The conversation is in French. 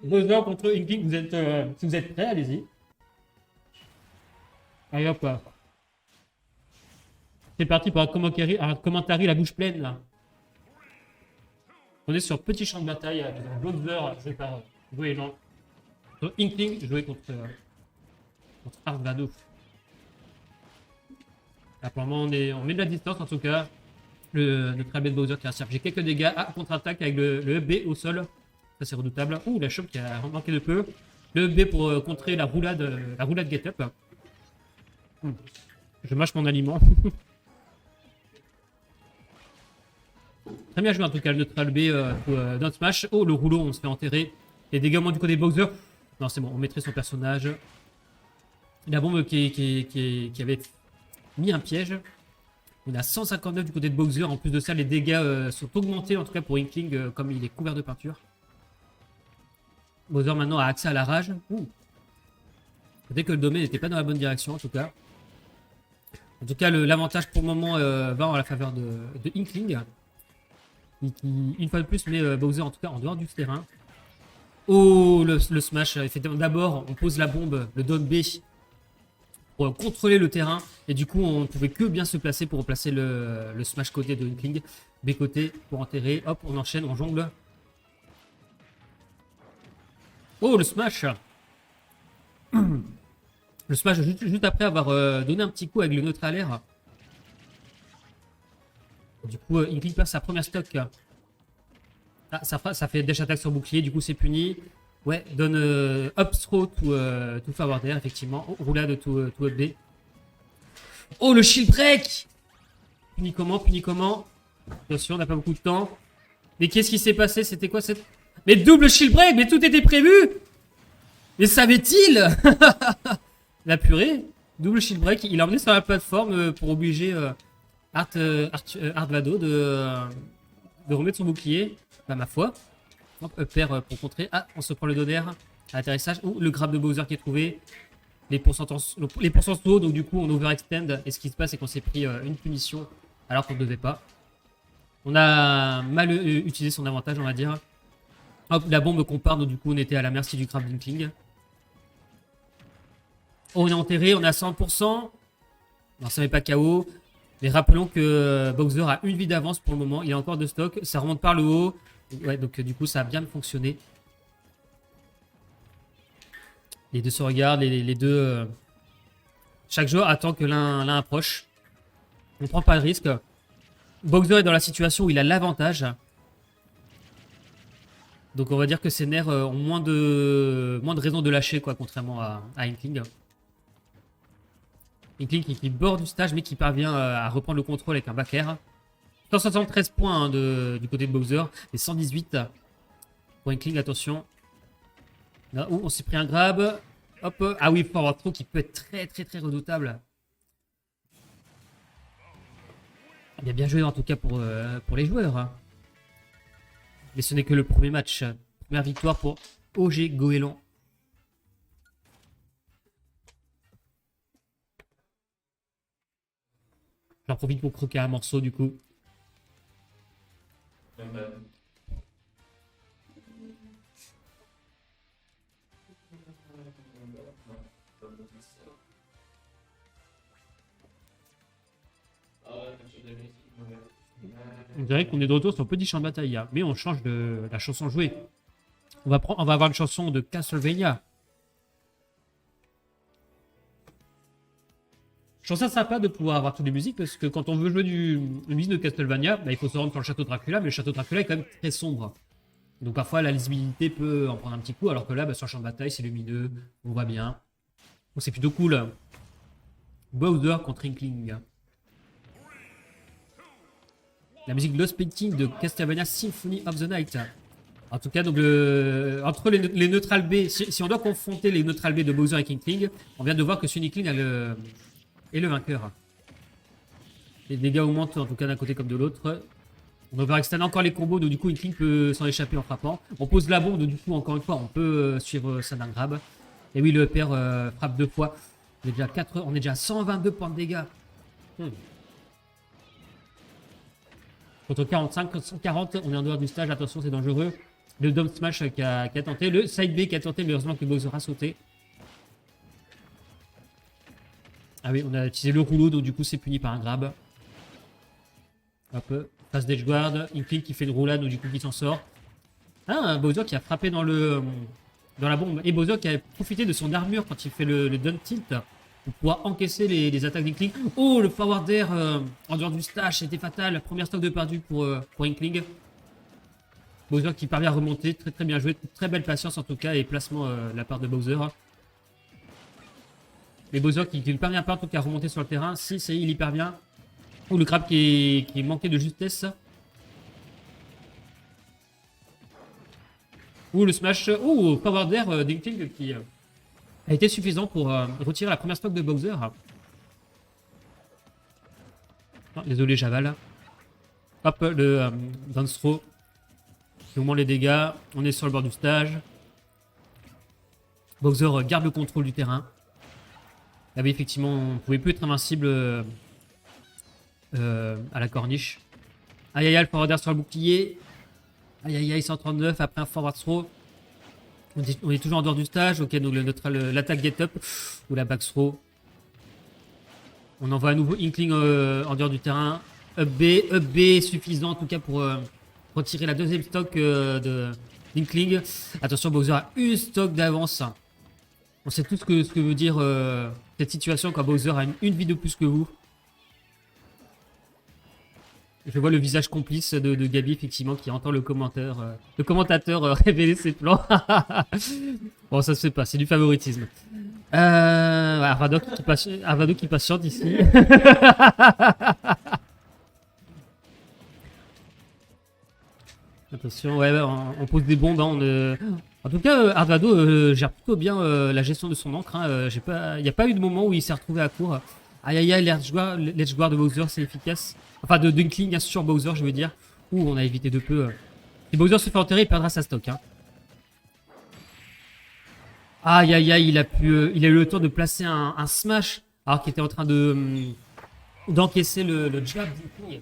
Bowser contre Inkling, si vous êtes prêts, allez-y. Allez hop là. C'est parti pour un commentary la bouche pleine là. On est sur petit champ de bataille avec Bowser joué par Goéland. Inkling joué contre Arvado. Là, pour le moment, on met de la distance en tout cas. Notre AB de Bowser qui a chargé quelques dégâts. Ah, contre-attaque avec le B au sol. Ça, c'est redoutable. Ouh, la chope qui a manqué de peu. Le B pour contrer la roulade get up. Je mâche mon aliment. Très bien joué en tout cas le neutral B dans Smash. Oh, le rouleau, on se fait enterrer. Les dégâts au moins du côté de Bowser. Non, c'est bon, on mettrait son personnage. La bombe qui avait mis un piège. On a 159 du côté de Bowser. En plus de ça, les dégâts sont augmentés, en tout cas pour Inkling, comme il est couvert de peinture. Bowser maintenant a accès à la rage. Dès que le domaine n'était pas dans la bonne direction, en tout cas. En tout cas, l'avantage pour le moment va en la faveur de Inkling. Qui, une fois de plus, met Bowser en tout cas en dehors du terrain. Oh, le smash. D'abord, on pose la bombe, le down B, pour contrôler le terrain. Et du coup, on ne pouvait que bien se placer pour replacer le smash côté de Inkling. B côté pour enterrer. Hop, on enchaîne, on jongle. Oh, le smash. Le smash juste après avoir donné un petit coup avec le neutral air. Du coup, Inkling perd sa première stock. Ah, ça fait dash attack sur bouclier, du coup c'est puni. Ouais, donne up throw to forward air, effectivement. Oh, roulade to up B. Oh, le shield break. Puni comment? Attention, on n'a pas beaucoup de temps. Mais qu'est-ce qui s'est passé? C'était quoi cette... Mais double shield break, mais tout était prévu. Mais savait-il? La purée. Double shield break, il a emmené sur la plateforme pour obliger Arvado de remettre son bouclier. Bah, ma foi. Hop, upper pour contrer. Ah, on se prend le donner à l'atterrissage. Oh, le grab de Bowser qui est trouvé. Les pourcentages haut, donc du coup on overextend. Et ce qui se passe, c'est qu'on s'est pris une punition alors qu'on ne devait pas. On a mal utilisé son avantage, on va dire. Hop, la bombe qu'on part, donc du coup on était à la merci du grab d'Inkling. Oh, on est enterré, on est à 100%. Non, ça met pas KO. Mais rappelons que Bowser a une vie d'avance pour le moment. Il a encore de stock. Ça remonte par le haut. Ouais, donc du coup, ça a bien fonctionné. Les deux se regardent. Les deux... Chaque joueur attend que l'un approche. On ne prend pas de risque. Bowser est dans la situation où il a l'avantage. Donc on va dire que ses nerfs ont moins de raisons de lâcher, quoi, contrairement à Inkling. Inkling qui bord du stage mais qui parvient à reprendre le contrôle avec un back air. 173 points hein, du côté de Bowser et 118 pour Inkling, attention. Là, on s'est pris un grab. Hop, ah oui, forward throw qui peut être très redoutable. Bien joué en tout cas pour les joueurs. Hein. Mais ce n'est que le premier match. Première victoire pour OG Goéland. J'en profite pour croquer un morceau du coup. On dirait qu'on est de retour sur Petit Champ de Bataille, mais on change de la chanson jouée. On va avoir une chanson de Castlevania. Je trouve ça sympa de pouvoir avoir toutes les musiques parce que quand on veut jouer une musique de Castlevania, bah, il faut se rendre sur le château Dracula, mais le château Dracula est quand même très sombre. Donc parfois la lisibilité peut en prendre un petit coup, alors que là, bah, sur le champ de bataille, c'est lumineux, on voit bien. Donc c'est plutôt cool. Bowser contre Inkling. La musique Lost Painting de Castlevania Symphony of the Night. En tout cas, donc entre les neutral B, si on doit confronter les neutral B de Bowser et Inkling, on vient de voir que ce Inkling est le vainqueur. Les dégâts augmentent en tout cas d'un côté comme de l'autre. On overextend encore les combos, donc du coup Inkling peut s'en échapper en frappant. On pose la bombe, donc du coup encore une fois on peut suivre ça d'un grab. Et oui, le père frappe deux fois. On est déjà à 122 points de dégâts. Contre 45, 140, on est en dehors du stage, attention c'est dangereux. Le Dome Smash qui a tenté. Le Side B qui a tenté, mais heureusement que Bowser a sauté. Ah oui, on a utilisé le rouleau, donc du coup c'est puni par un grab. Hop, passe d'Edgeguard. Inkling qui fait une roulade, donc du coup qui s'en sort. Ah, un Bowser qui a frappé dans la bombe. Et Bowser qui a profité de son armure quand il fait le down tilt pour pouvoir encaisser les attaques d'Inkling. Oh, le forward air en dehors du stash était fatal. Première stock de perdu pour Inkling. Bowser qui parvient à remonter, très très bien joué, très belle patience en tout cas et placement de la part de Bowser. Mais Bowser qui ne parvient pas en tout cas à remonter sur le terrain. Si, il y parvient. Ou le crabe qui manquait de justesse. Ou le smash. Ou power d'air d'Inkling qui a été suffisant pour retirer la première stock de Bowser. Non, désolé, j'avale. Hop, le dance throw. Qui augmente les dégâts. On est sur le bord du stage. Bowser garde le contrôle du terrain. Ah oui, effectivement, on ne pouvait plus être invincible à la corniche. Aïe aïe aïe, le forward air sur le bouclier. Aïe aïe aïe, 139 après un forward throw. On est toujours en dehors du stage. Ok, donc l'attaque get up ou la back throw. On envoie à nouveau Inkling en dehors du terrain. Up B suffisant en tout cas pour retirer la deuxième stock d'Inkling. Attention, Bowser a une stock d'avance. On sait tous ce que veut dire cette situation quand Bowser a une vie de plus que vous. Je vois le visage complice de Gabi, effectivement, qui entend le commentateur révéler ses plans. Bon, ça se fait pas, c'est du favoritisme. Arvado qui patiente ici. Attention, ouais, on pose des bombes. En tout cas, Arvado gère plutôt bien la gestion de son encre. Il n'y a pas eu de moment où il s'est retrouvé à court. Aïe aïe aïe, l'edge guard de Bowser, c'est efficace. Enfin, de Inkling sur Bowser, je veux dire. Ouh, on a évité de peu. Si Bowser se fait enterrer, il perdra sa stock. Aïe aïe aïe, il a eu le temps de placer un smash alors qu'il était en train d'encaisser le jab d'Inkling.